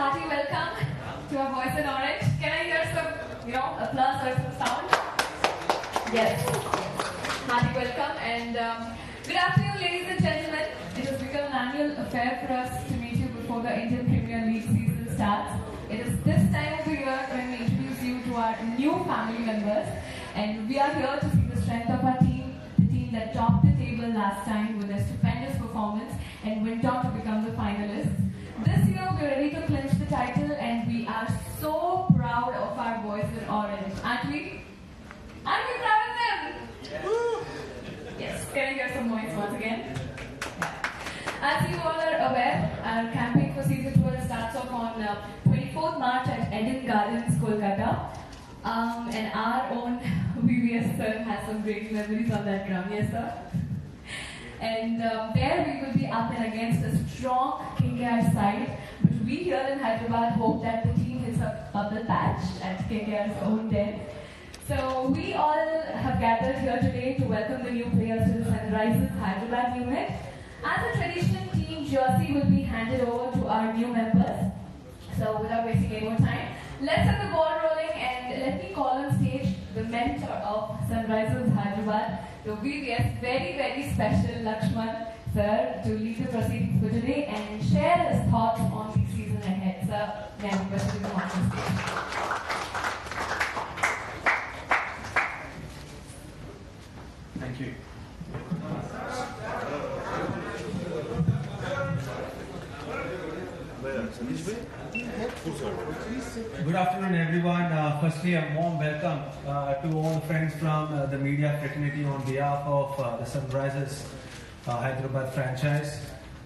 hearty welcome to our Voice in Orange. Can I hear some, applause or some sound? Yes. Hearty welcome and good afternoon, ladies and gentlemen. It has become an annual affair for us to meet you before the Indian Premier League season starts. It is this time of the year when we introduce you to our new family members, and we are here to see the strength of our team, the team that topped the table last time with a stupendous performance and went on to become the finalists. This year we're ready to clinch the title, and we are so proud of our boys in orange. Aren't we? Aren't we proud of them? Yes. Yes. Can I hear some noise once again? As you all are aware, our campaign for season 12 starts off on 24th March at Eden Gardens, Kolkata. And our own VVS sir has some great memories on that ground. Yes, sir? And there we will be up and against a strong KKR side. But we here in Hyderabad hope that the team hits a bubble patch at KKR's own den. So we all have gathered here today to welcome the new players to the Sunrises Hyderabad unit. As a tradition, team jersey will be handed over to our new members. So without wasting any more time, let's have the ball rolling, and let me call on stage the mentor of Sunrises Hyderabad, the VVS, very, very special Lakshman sir, to lead the proceedings for today and share his thoughts on the season ahead. Sir, may I request you to come on stage. Thank you. Good afternoon, everyone. Firstly, a warm welcome to all the friends from the media fraternity on behalf of the Sunrises Hyderabad franchise.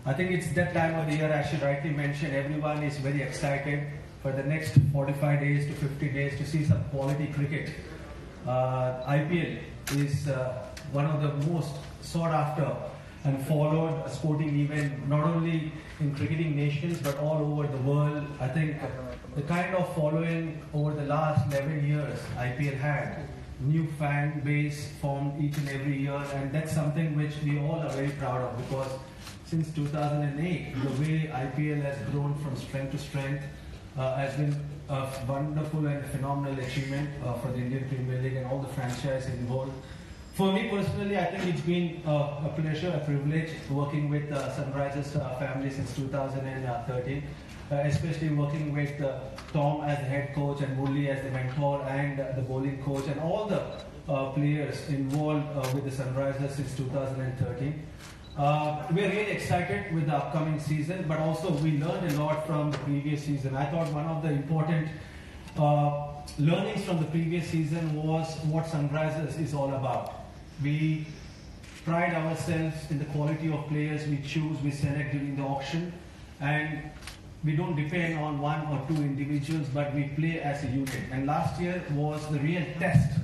I think it's that time of the year, as you rightly mentioned, everyone is very excited for the next 45 days to 50 days to see some quality cricket. IPL is one of the most sought after and followed sporting event, not only in cricketing nations but all over the world. I think the kind of following over the last 11 years IPL had, new fan base formed each and every year, and that's something which we all are very proud of, because since 2008 the way IPL has grown from strength to strength has been a wonderful and phenomenal achievement for the Indian Premier League and all the franchises involved. For me personally, I think it's been a pleasure, a privilege working with Sunrises family since 2013, especially working with Tom as the head coach and Murli as the mentor and the bowling coach and all the players involved with the Sunrises since 2013. We're really excited with the upcoming season, but also we learned a lot from the previous season. I thought one of the important learnings from the previous season was what Sunrises is all about. We pride ourselves in the quality of players we choose, we select during the auction, and we don't depend on one or two individuals, but we play as a unit. And last year was the real test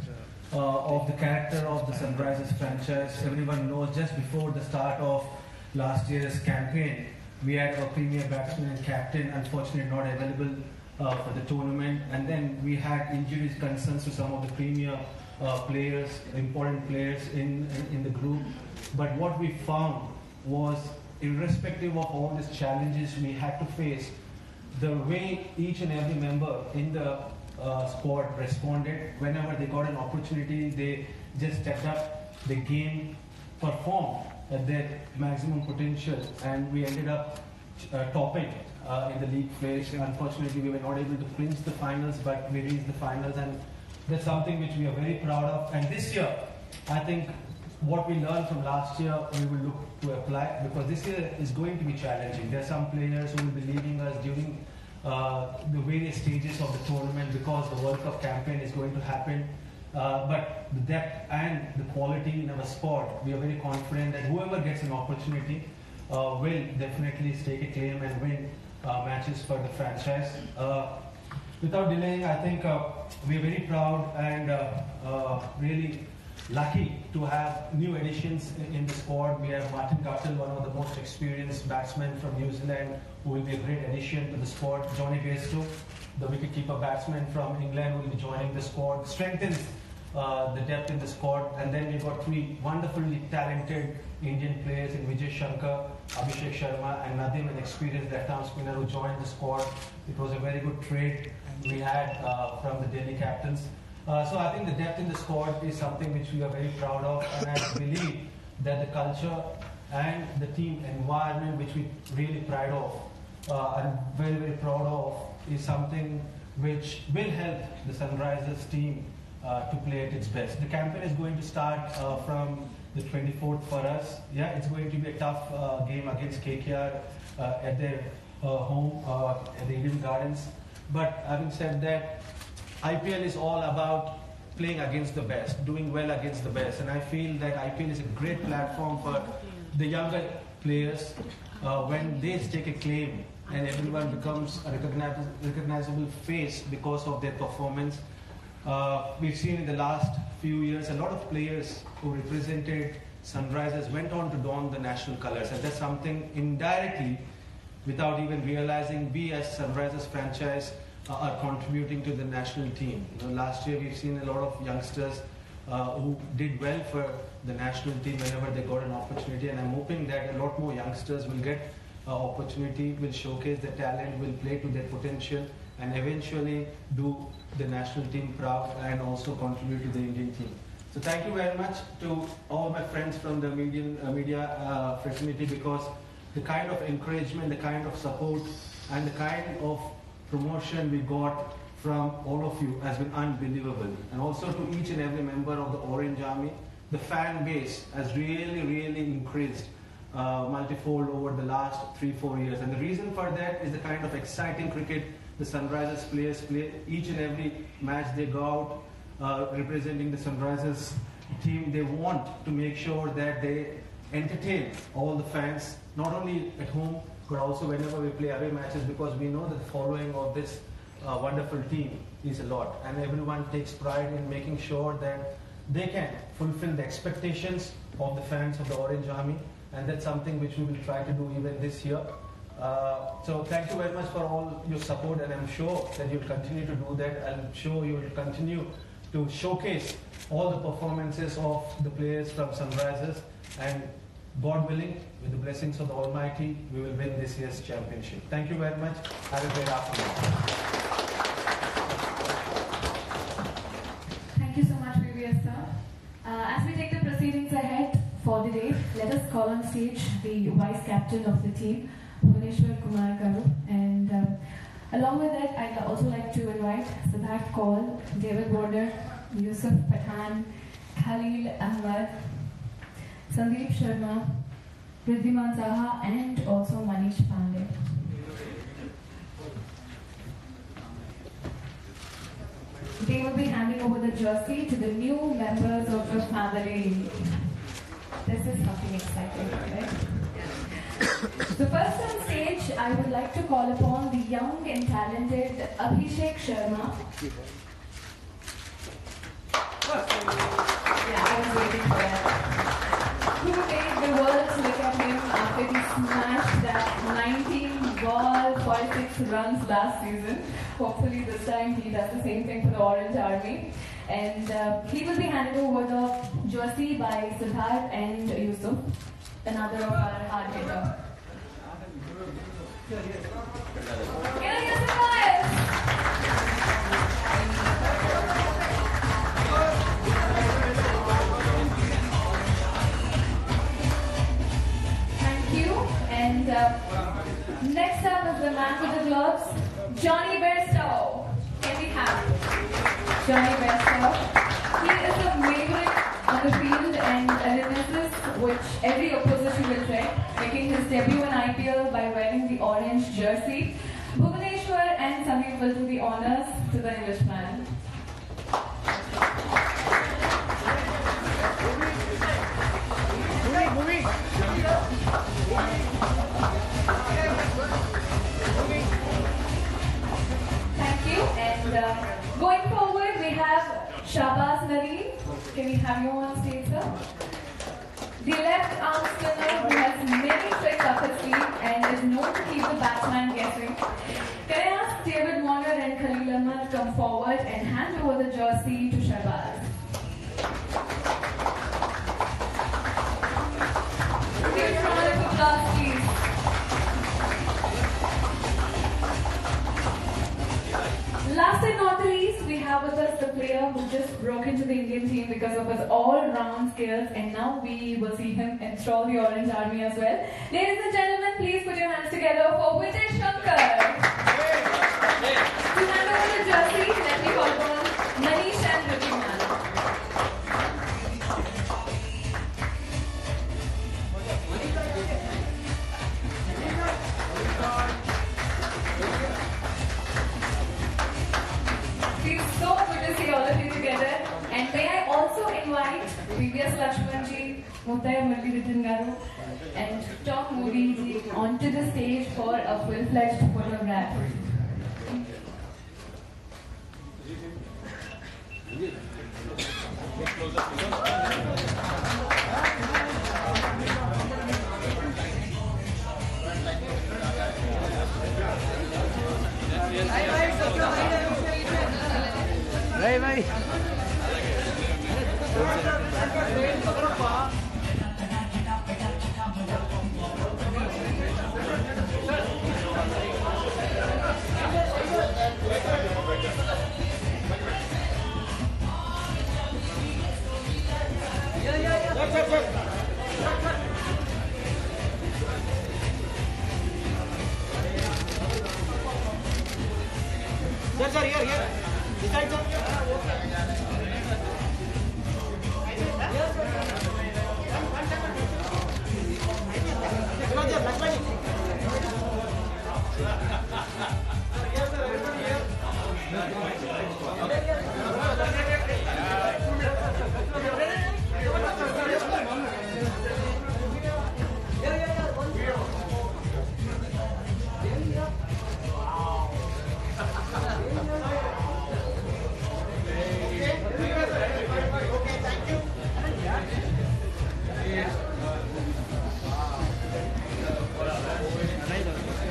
of the character of the Sunrises franchise. Everyone knows just before the start of last year's campaign, we had our premier batsman and captain unfortunately not available for the tournament, and then we had injuries concerns to some of the premier players, important players in the group. But what we found was, irrespective of all these challenges we had to face, the way each and every member in the squad responded. Whenever they got an opportunity, they just stepped up the game, performed at their maximum potential, and we ended up topping in the league phase. Unfortunately, we were not able to clinch the finals, but we reached the finals, and that's something which we are very proud of. And this year, I think what we learned from last year, we will look to apply, because this year is going to be challenging. There are some players who will be leaving us during the various stages of the tournament, because the World Cup campaign is going to happen. But the depth and the quality in our squad, we are very confident that whoever gets an opportunity will definitely stake a claim and win matches for the franchise. Without delaying, I think we are very proud and really lucky to have new additions in the squad. We have Martin Guttel, one of the most experienced batsmen from New Zealand, who will be a great addition to the squad. Johnny Bairstow, the wicketkeeper batsman from England, will be joining the squad. Strengthens the depth in the squad, and then we've got three wonderfully talented Indian players in Vijay Shankar, Abhishek Sharma, and Nadim, an experienced left-arm spinner who joined the squad. It was a very good trade we had from the Delhi captains. So I think the depth in the squad is something which we are very proud of, and I believe that the culture and the team environment which we really pride of and very, very proud of is something which will help the Sunrisers team to play at its best. The campaign is going to start from the 24th for us. Yeah, it's going to be a tough game against KKR at their home at the Eden Gardens. But having said that, IPL is all about playing against the best, doing well against the best, and I feel that IPL is a great platform for the younger players when they stake a claim and everyone becomes a recognizable face because of their performance. We've seen in the last few years a lot of players who represented Sunrisers went on to don the national colours, and that's something indirectly, without even realizing, we as Sunrisers franchise are contributing to the national team. You know, last year we've seen a lot of youngsters who did well for the national team whenever they got an opportunity, and I'm hoping that a lot more youngsters will get opportunity, will showcase their talent, will play to their potential, and eventually do the national team proud and also contribute to the Indian team. So thank you very much to all my friends from the media fraternity, because the kind of encouragement, the kind of support, and the kind of promotion we got from all of you has been unbelievable. And also to each and every member of the Orange Army, the fan base has really, really increased multifold over the last 3-4 years. And the reason for that is the kind of exciting cricket the Sunrisers players play. Each and every match they go out representing the Sunrisers team, they want to make sure that they entertain all the fans, not only at home, but also whenever we play away matches, because we know that the following of this wonderful team is a lot, and everyone takes pride in making sure that they can fulfill the expectations of the fans of the Orange Army, and that's something which we will try to do even this year. So thank you very much for all your support, and I'm sure that you'll continue to do that. I'm sure you will continue to showcase all the performances of the players from Sunrisers, and God willing, with the blessings of the Almighty, we will win this year's championship. Thank you very much. Have a great afternoon. Thank you so much, VVS sir. As we take the proceedings ahead for the day, let us call on stage the vice captain of the team, Bhuvaneshwar Kumar Garu. And along with that, I'd also like to invite Siddharth Kaul, David Warner, Yusuf Pathan, Khalil Ahmad, Sandeep Sharma, Riddhiman Zaha, and also Manish Pandey. They will be handing over the jersey to the new members of the family. This is something exciting, right? So first on stage, I would like to call upon the young and talented Abhishek Sharma. Yeah, I was waiting for that. Who made the world look at him after he smashed that 19-ball, 46 runs last season. Hopefully this time he does the same thing for the Orange Army. And he will be handed over the jersey by Siddharth and Yusuf, another of our hard hitter. Can I get some fires? And next up is the man with the gloves, Johnny Bairstow. Can we have Johnny Bairstow? He is a maverick on the field and a nemesis which every opposition will dread, making his debut in IPL by wearing the orange jersey. Bhuvaneshwar and Sandeep will do the honors to the Englishman. Thank you. And going forward, we have Shahbaz Nadeem. Can we have you on stage, sir? The left arm spinner who has many tricks up his sleeve and is known to keep the batsman guessing. Can I ask David Warner and Khalil Ahmad to come forward and hand over the jersey to Shahbaz? player who just broke into the Indian team because of his all-round skills, and now we will see him enthrall the Orange Army as well. Ladies and gentlemen, please put your hands together for Vijay Shankar. To hand over the jersey, let me call upon Manish and Riddhiman. It's so good to see all of you together. And may I also invite previous Lakshmanji, Muttaya Murthy Garu, and Tom Moody ji onto the stage for a full-fledged photograph. Bye bye. Sir, here. This side, sir.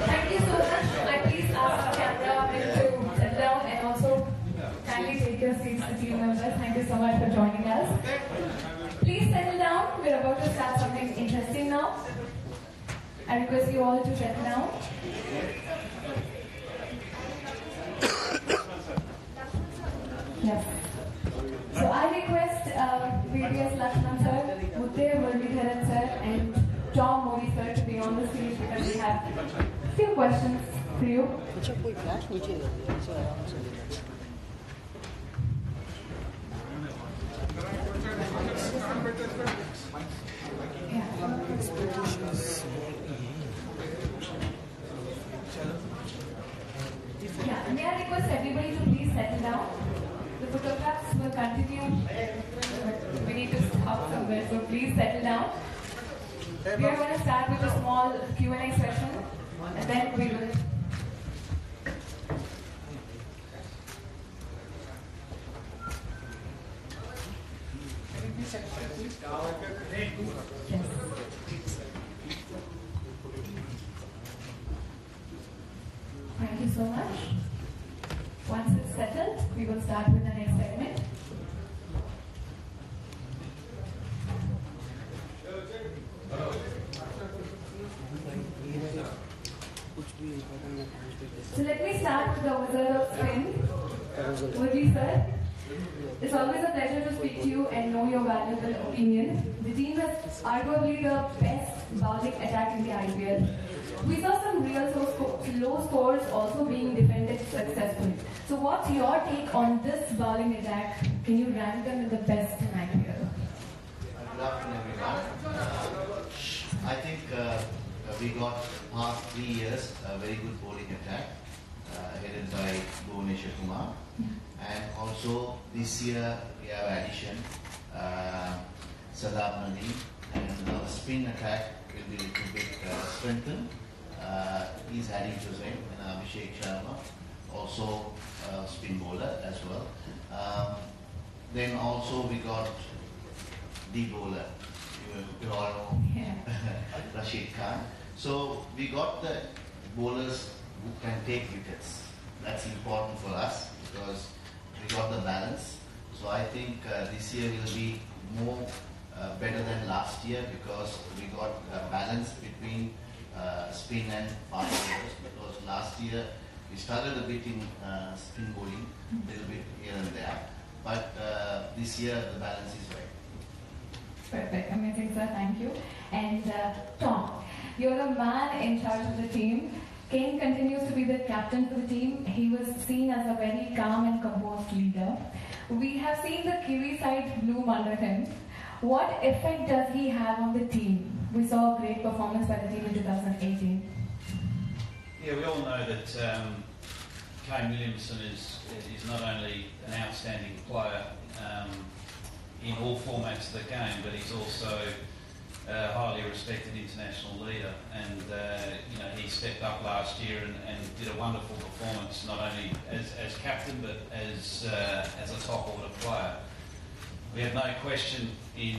Thank you so much. I please ask the cameraman to sit down and also kindly take your seats, the team members. Thank you so much for joining us. Please settle down. We're about to start something interesting now. I request you all to settle down. Yes. So I request previous Lakshman sir, Muttaya Murthy sir, and Tom Moody sir to be on the stage because we have a few questions for you. अच्छा कोई flash नीचे दे दिया इसे आराम से ले लो Yeah, may I request everybody to please settle down? The photographs will continue, but we need to stop somewhere, so please settle down. We are going to start with a small Q&A session, and then we will. Yes. Thank you so much. Once it's settled, we will start with the next segment. So let me start with the Wizard of Spin. Murthy sir, it's always a pleasure to speak to you and know your valuable opinion. The team has arguably the best bowling attack in the IPL. We saw some real low scores also being defended successfully. So what's your take on this bowling attack? Can you rank them in the best in IPL? Good afternoon, everyone. I think we got past 3 years a very good bowling attack headed by Bhuvaneshwar Kumar. And also this year we have addition Sadab Nadeem, and our spin attack will be a little bit strengthened. He's adding to him, and Abhishek Sharma, also spin bowler as well. Then also we got the bowler, you all know, Rashid Khan. So we got the bowlers who can take wickets. That's important for us because we got the balance. So I think this year will be more better than last year because we got a balance between spin and fast bowlers. Because last year we struggled a bit in spin bowling, a little bit here and there. but this year the balance is right. Perfect. Amazing, sir. Thank you. And Tom, you're a man in charge of the team. Kane continues to be the captain for the team. He was seen as a very calm and composed leader. We have seen the Kiwi side bloom under him. What effect does he have on the team? We saw a great performance by the team in 2018. Yeah, we all know that KANE Williamson is not only an outstanding player in all formats of the game, but he's also a highly respected international leader. And he stepped up last year and did a wonderful performance, not only as captain but as a top order player. We have no question in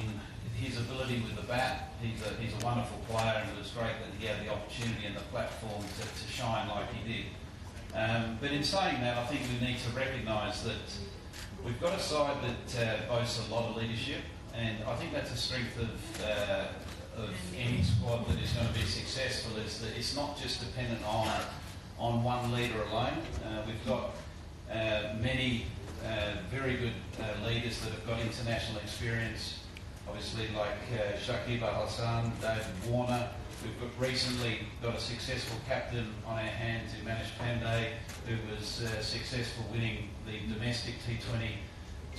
his ability with the bat. He's a wonderful player, and it was great that he had the opportunity and the platform to shine like he did. But in saying that, I think we need to recognise that we've got a side that boasts a lot of leadership, and I think that's a strength of any squad that is going to be successful, is that it's not just dependent on one leader alone. We've got many very good leaders that have got international experience, obviously like Shakib Al-Hassan, David Warner. We've recently got a successful captain on our hands in Manish Pandey, who was successful winning the domestic T20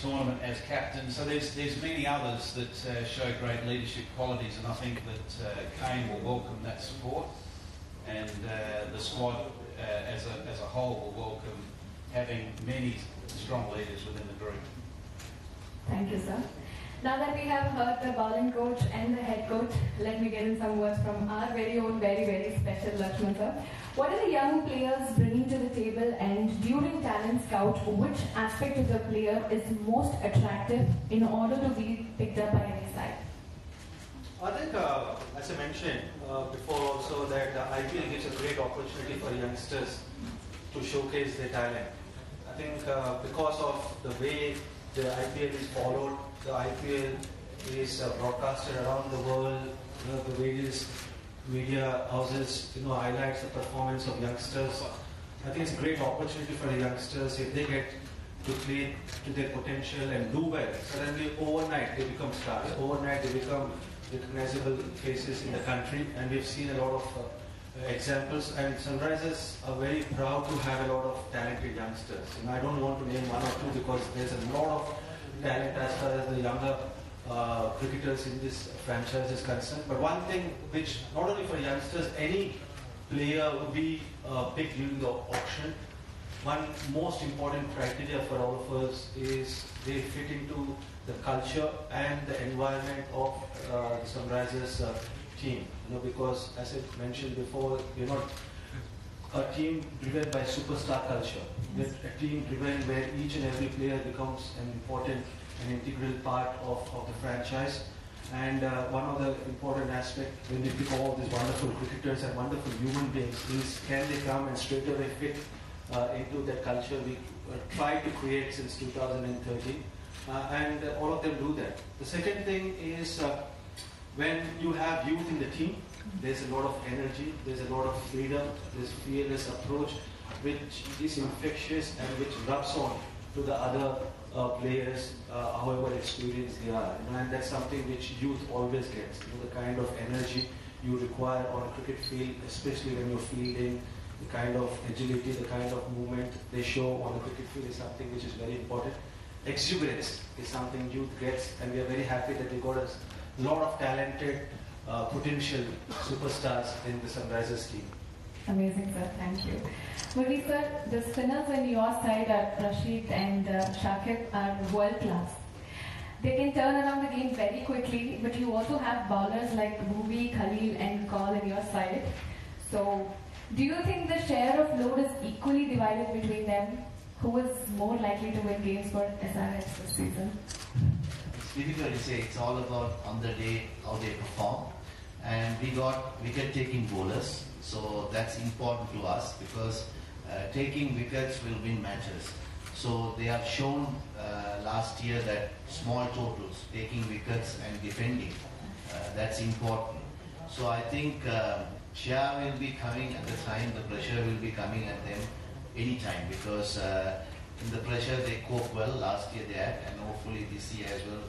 tournament as captain. So there's many others that show great leadership qualities, and I think that Kane will welcome that support, and the squad as a whole will welcome having many strong leaders within the group. Thank you, sir. Now that we have heard the bowling coach and the head coach, let me get in some words from our very own, very, very special Lakshman sir. What are the young players bringing to the table, and during talent scout, which aspect of the player is most attractive in order to be picked up by any side? I think, as I mentioned before also, that the IPL gives a great opportunity for youngsters to showcase their talent. I think because of the way the IPL is followed, the IPL is broadcasted around the world, the various media houses, highlights the performance of youngsters. I think it's a great opportunity for the youngsters if they get to play to their potential and do well. Suddenly, overnight, they become stars. Overnight, they become recognizable faces in the country, and we've seen a lot of examples. And Sunrisers are very proud to have a lot of talented youngsters. And I don't want to name one or two because there's a lot of talent as far as the younger cricketers in this franchise is concerned. But one thing which, not only for youngsters, any player would be picked during the auction. One most important criteria for all of us is they fit into the culture and the environment of the Sunrisers team. Because as I mentioned before, we're not a team driven by superstar culture. We're a team driven where each and every player becomes an important and integral part of the franchise. And one of the important aspects when we pick all these wonderful cricketers and wonderful human beings is, can they come and straight away fit into that culture we tried to create since 2013, and all of them do that. The second thing is when you have youth in the team, there's a lot of energy, there's a lot of freedom, there's fearless approach which is infectious and which rubs on to the other players, however experienced they are. And that's something which youth always gets, the kind of energy you require on a cricket field, especially when you're fielding. The kind of agility, the kind of movement they show on the cricket field is something which is very important. Exuberance is something youth gets, and we are very happy that we got a lot of talented, potential superstars in the Sunrisers team. Amazing, sir. Thank you. Murli sir, the spinners on your side, Rashid and Shakib, are world class. They can turn around the game very quickly, but you also have bowlers like Bhuvi, Khalil and Kaul on your side. So, do you think the share of load is equally divided between them? Who is more likely to win games for SRH this season? It's difficult to say. It's all about on the day how they perform. And we got wicket-taking bowlers, so that's important to us because taking wickets will win matches. So they have shown last year that small totals, taking wickets and defending, that's important. So I think Shah will be coming at the time, the pressure will be coming at them anytime because in the pressure they cope well. Last year they had, and hopefully this year as well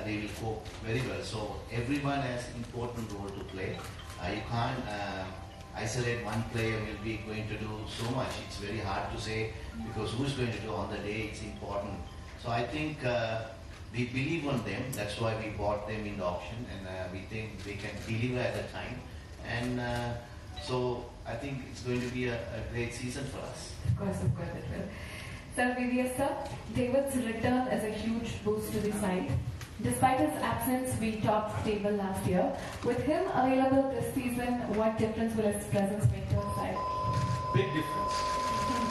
they will cope very well. So everyone has important role to play. You can't isolate one player will be going to do so much. It's very hard to say because who's going to do on the day, it's important. So I think we believe on them, that's why we bought them in the auction, and we think they can deliver at the time. And so I think it's going to be a great season for us. Of course it will. Sir, VVS sir, David's return is a huge boost to the side. Despite his absence, we topped the table last year. With him available this season, what difference will his presence make to our side? Big difference.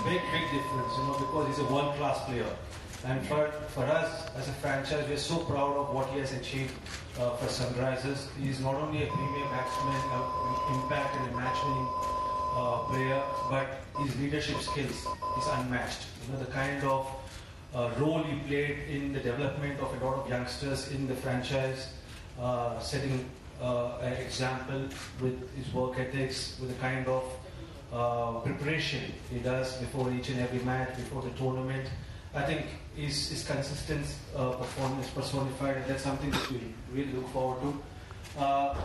Big difference, because he's a world-class player. And for us as a franchise, we're so proud of what he has achieved for Sunrisers. He's not only a premium batsman, impact and a match-winning player, but his leadership skills is unmatched. The kind of role he played in the development of a lot of youngsters in the franchise, setting an example with his work ethics, with the kind of preparation he does before each and every match, before the tournament. I think his consistent performance personified, and that's something that we really look forward to.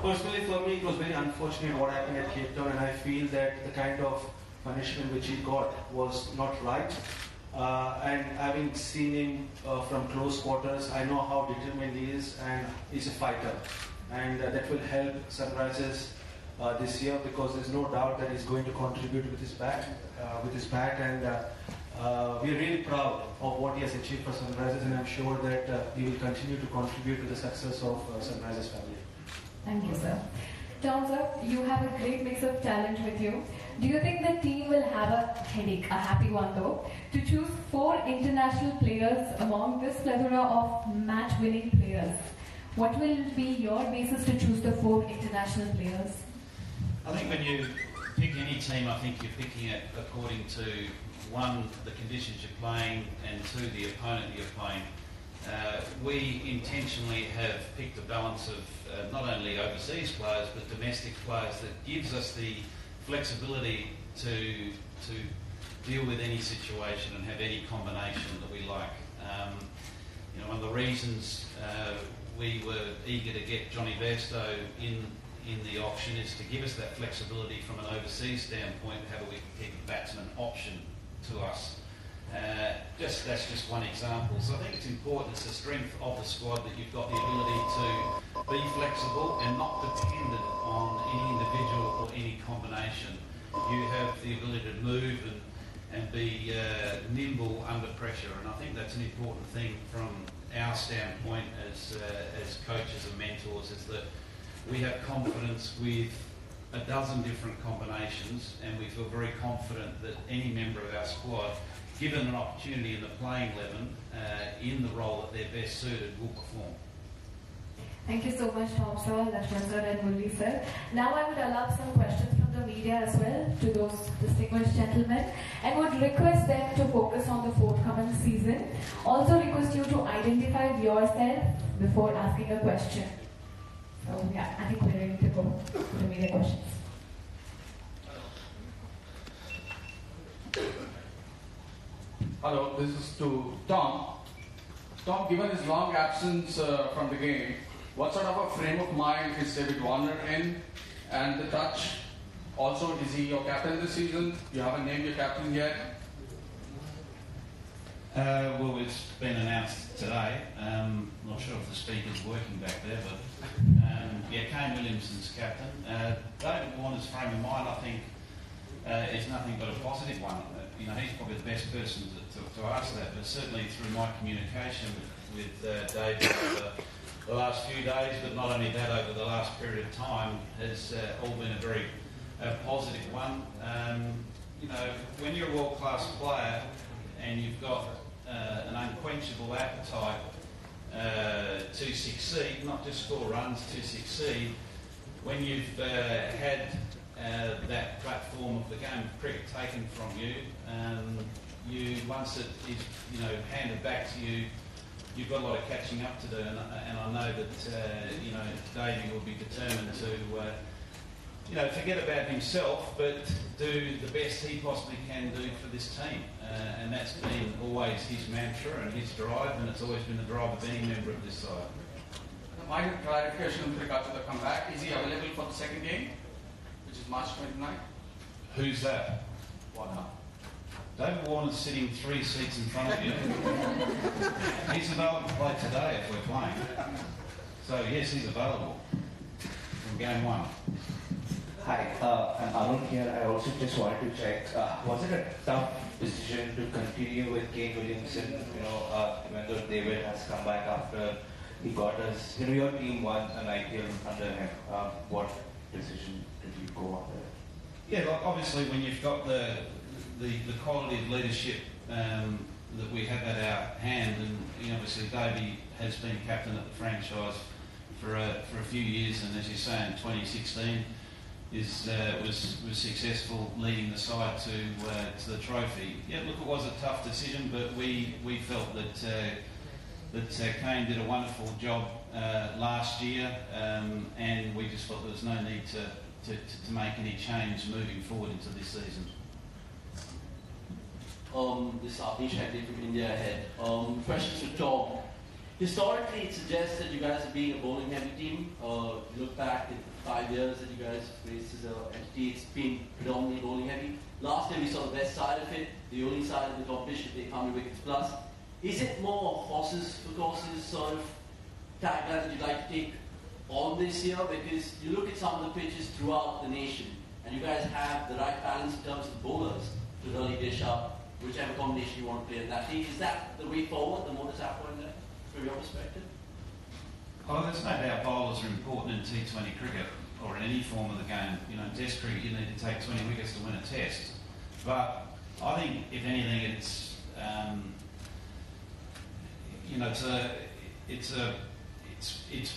Personally, for me, it was very unfortunate what happened at Cape Town, and I feel that the kind of punishment which he got was not right. And having seen him from close quarters, I know how determined he is, and he's a fighter. And that will help Sunrisers this year, because there's no doubt that he's going to contribute with his bat, and we're really proud of what he has achieved for Sunrisers, and I'm sure that he will continue to contribute to the success of Sunrisers family. Thank you, sir. Tom, sir, you have a great mix of talent with you. Do you think the team will have a headache, a happy one though, to choose 4 international players among this plethora of match-winning players? What will be your basis to choose the 4 international players? I think when you pick any team, I think you're picking it according to, 1, the conditions you're playing, and 2, the opponent you're playing. We intentionally have picked a balance of not only overseas players but domestic players that gives us the flexibility to deal with any situation and have any combination that we like. One of the reasons we were eager to get Johnny Bairstow in the auction is to give us that flexibility from an overseas standpoint, how we can keep a batsman option to us. That's just one example. So I think it's important, it's the strength of the squad, that you've got the ability to be flexible and not dependent on any individual or any combination. You have the ability to move and be nimble under pressure, and I think that's an important thing from our standpoint as coaches and mentors, is that we have confidence with a dozen different combinations, and we feel very confident that any member of our squad, given an opportunity in the playing 11, in the role that they're best suited, will perform. Thank you so much, Tom sir, Lakshman sir and Murli sir. Now I would allow some questions from the media as well to those distinguished gentlemen, and would request them to focus on the forthcoming season. Also request you to identify yourself before asking a question. So yeah, I think we're ready to go to the media questions. Hello, this is to Tom. Tom, given his long absence from the game, what sort of a frame of mind is David Warner in, and the touch? Also, is he your captain this season? You haven't named your captain yet. Well, it's been announced today. Not sure if the speaker's working back there, but yeah, Kane Williamson's captain. David Warner's frame of mind, I think, is nothing but a positive one. He's probably the best person to ask that, but certainly through my communication with David over the last few days, but not only that, over the last period of time, has all been a very positive one. When you're a world-class player and you've got an unquenchable appetite to succeed, not just score runs, to succeed, when you've had that platform of the game of cricket taken from you, once it is handed back to you, you've got a lot of catching up to do, and I know that Davey will be determined to forget about himself, but do the best he possibly can do for this team. and that's been always his mantra and his drive, and it's always been the drive of any member of this side. A minor clarification with regard to the comeback. Is he available for the second game, which is March 29th? Who's that? Warner. David Warner's sitting 3 seats in front of you. He's available to play today if we're playing. So yes, he's available from game 1. Hi, I'm Arun here. I also just wanted to check, was it a tough decision to continue with KANE Williamson, even though David has come back after he got us, your team won an IPL under him. What decision did you go on there? Yeah, like obviously when you've got the quality of leadership that we have at our hand, and obviously Davey has been captain of the franchise for a few years, and as you say, in 2016 was successful leading the side to the trophy. Yeah, look, it was a tough decision, but we felt that KANE did a wonderful job last year, and we just felt there was no need to make any change moving forward into this season. This is Atish Hegde from India Ahead. Question to Tom. Historically, it suggests that you guys are being a bowling-heavy team. You look back at 5 years that you guys faced as an entity, it's been predominantly bowling-heavy. Last year, we saw the best side of it, the only side of the competition, they how many wickets plus. Is it more horses for courses sort of tagline that you'd like to take on this year? Because you look at some of the pitches throughout the nation, and you guys have the right balance in terms of bowlers to really dish up whichever combination you want to play in that team. Is that the way forward, the modus operandi from your perspective? Oh, there's no doubt bowlers are important in T20 cricket or in any form of the game. Test cricket, you need to take 20 wickets to win a test. But I think, if anything, it's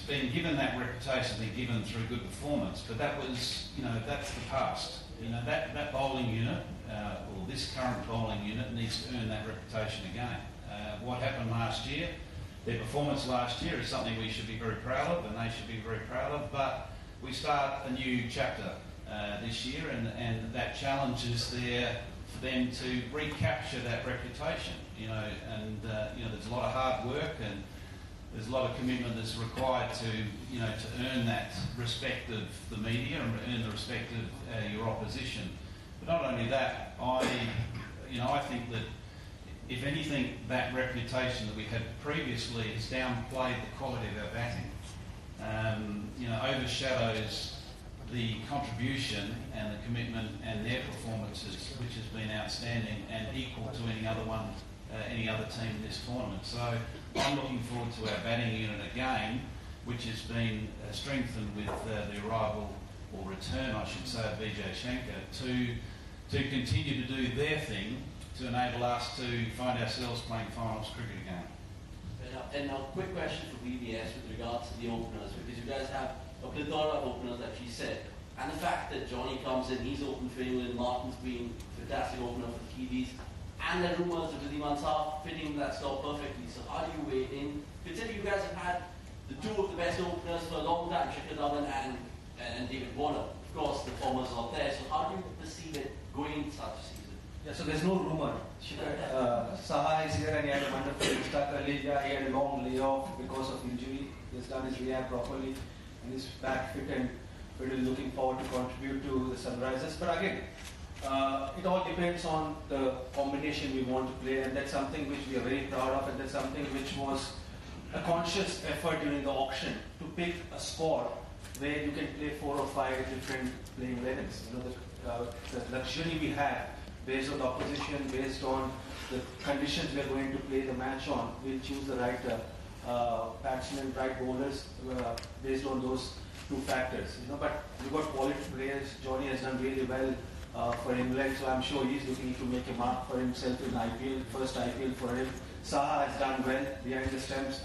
been given that reputation, been given through good performance. But that was, that's the past. That bowling unit, or this current bowling unit, needs to earn that reputation again. What happened last year? Their performance last year is something we should be very proud of, and they should be very proud of. But we start a new chapter this year, and that challenge is there for them to recapture that reputation. There's a lot of hard work, and there's a lot of commitment that's required to earn that respect of the media and earn the respect of your opposition. But not only that, I think that, if anything, that reputation that we had previously has downplayed the quality of our batting. Overshadows the contribution and the commitment and their performances, which has been outstanding and equal to any other team in this tournament. So I'm looking forward to our batting unit again, which has been strengthened with the arrival, or return, I should say, of Vijay Shankar, to continue to do their thing, to enable us to find ourselves playing finals cricket again. And now, quick question for VBS with regards to the openers, because you guys have a plethora of openers, like she said, and the fact that Johnny comes in, he's opened for England, Martin's been a fantastic opener for the Kiwis, and the rumours of Riddhi Mansah fitting that slot perfectly. So how do you weigh in? Considering you guys have had the two of the best openers for a long time, Shikhar Dhawan and David Warner. Of course, the former's not there. So how do you perceive it going into such a season? Yeah, so there's no rumour. Saha is here and he had a wonderful start early. He had a long layoff because of injury. He's done his rehab properly and he's back fit and really looking forward to contribute to the Sunrisers. But again, it all depends on the combination we want to play, and that's something which we are very proud of, and that's something which was a conscious effort during the auction to pick a squad where you can play 4 or 5 different playing 11s. The luxury we have based on the opposition, based on the conditions we are going to play the match on, we'll choose the right batsmen, right bowlers based on those 2 factors. But we've got quality players. Johnny has done really well for England, so I'm sure he's looking to make a mark for himself in IPL, first IPL for him. Saha has done well behind the stumps.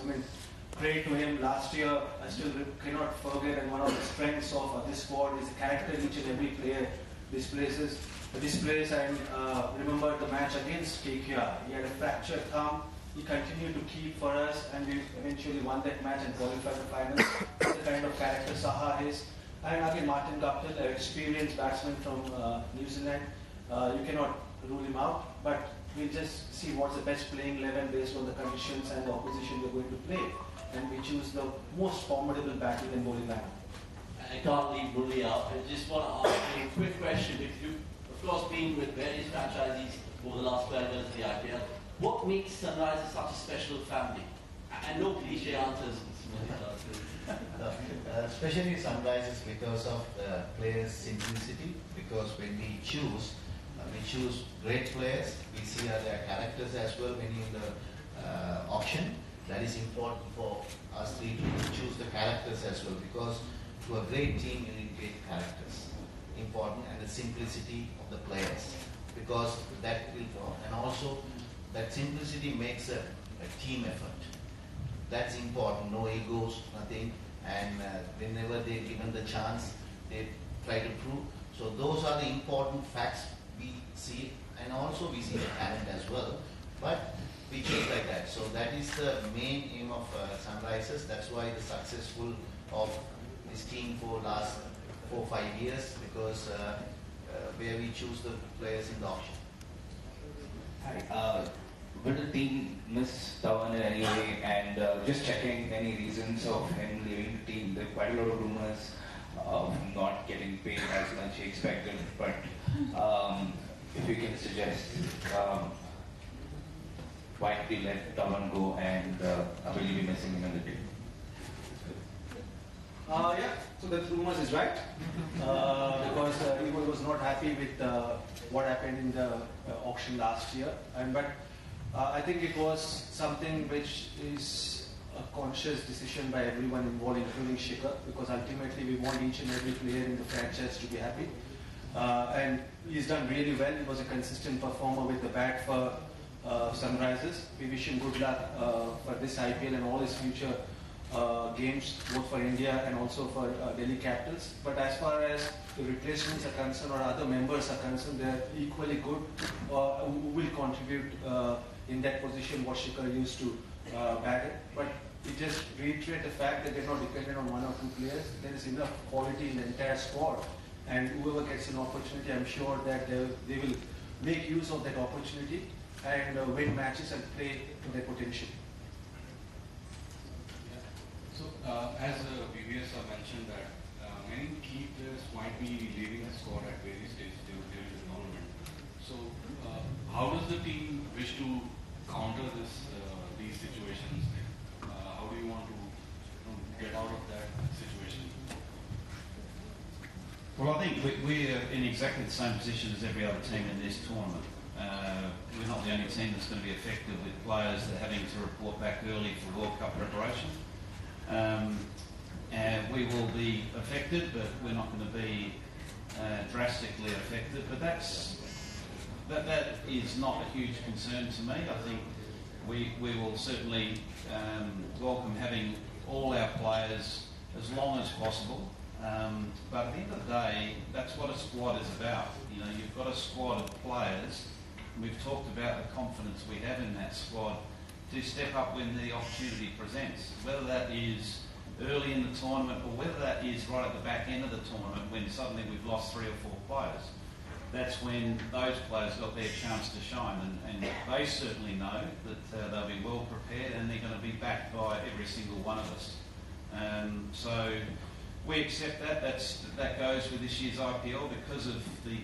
Credit to him. Last year, I still cannot forget, and one of the strengths of this squad is the character which in every player displays. And remember the match against KKR. He had a fractured thumb. He continued to keep for us, and we eventually won that match and qualified the final. That's the kind of character Saha is. And again, Martin Guptill, an experienced batsman from New Zealand. You cannot rule him out, but we just see what's the best playing 11 based on the conditions and the opposition we're going to play, and we choose the most formidable batting and bowling lineup. I can't leave Murli out. I just want to ask you a quick question. If you, of course, been with various franchisees over the last 12 years of the IPL, what makes Sunrisers such a special family? And no cliche answers. Especially Sunrisers because of the players' simplicity. Because when we choose great players. We see their characters as well when in the auction. That is important for us to choose the characters as well, because to a great team you need great characters. Important, and the simplicity of the players, because that will go. And also that simplicity makes a team effort. That's important. No egos, nothing. And whenever they're given the chance, they try to prove. So those are the important facts we see, and also we see the talent as well. But we choose like that. So that is the main aim of Sunrisers. That's why the successful of this team for last 4 or 5 years, because where we choose the players in the auction. Hi. Will the team miss Dhawan in any way? And just checking any reasons of him leaving the team. There are quite a lot of rumors of not getting paid as much he expected. But if you can suggest, why did he let Dhawan go, and will you be missing him in the team? Yeah, so the rumors is right, because he was not happy with what happened in the auction last year, but I think it was something which is a conscious decision by everyone involved, including Shikhar, because ultimately we want each and every player in the franchise to be happy, and he's done really well. He was a consistent performer with the bat for Sunrisers. We wish him good luck for this IPL and all his future games, both for India and also for Delhi Capitals. But as far as the replacements are concerned or other members are concerned, they are equally good, who will contribute in that position what Shikhar used to bat it. But it just reiterate the fact that they're not dependent on 1 or 2 players. There is enough quality in the entire squad, and whoever gets an opportunity, I'm sure that they will make use of that opportunity and win matches and play to their potential. So, as previous mentioned that many key players might be leaving the squad at various stages during the tournament. So, how does the team wish to counter these situations? How do you want to get out of that situation? Well, I think we're in exactly the same position as every other team in this tournament. We're not the only team that's going to be affected with players that are having to report back early for World Cup preparation. And we will be affected, but we're not going to be drastically affected. But that is not a huge concern to me. I think we will certainly welcome having all our players as long as possible. But at the end of the day, that's what a squad is about. You know, you've got a squad of players. We've talked about the confidence we have in that squad to step up when the opportunity presents, whether that is early in the tournament or whether that is right at the back end of the tournament when suddenly we've lost 3 or 4 players. That's when those players got their chance to shine, and they certainly know that they'll be well prepared and they're going to be backed by every single one of us. So we accept that. That goes with this year's IPL because of the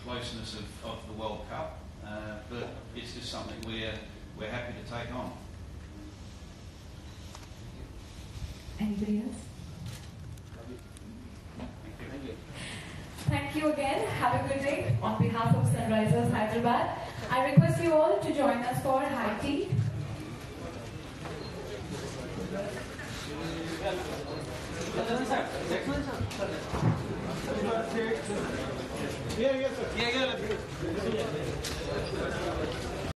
closeness of the World Cup. But it's just something we're happy to take on. Anybody else? Thank you again. Have a good day. On behalf of Sunrisers Hyderabad, I request you all to join us for high tea. Yeah, sir. Yeah,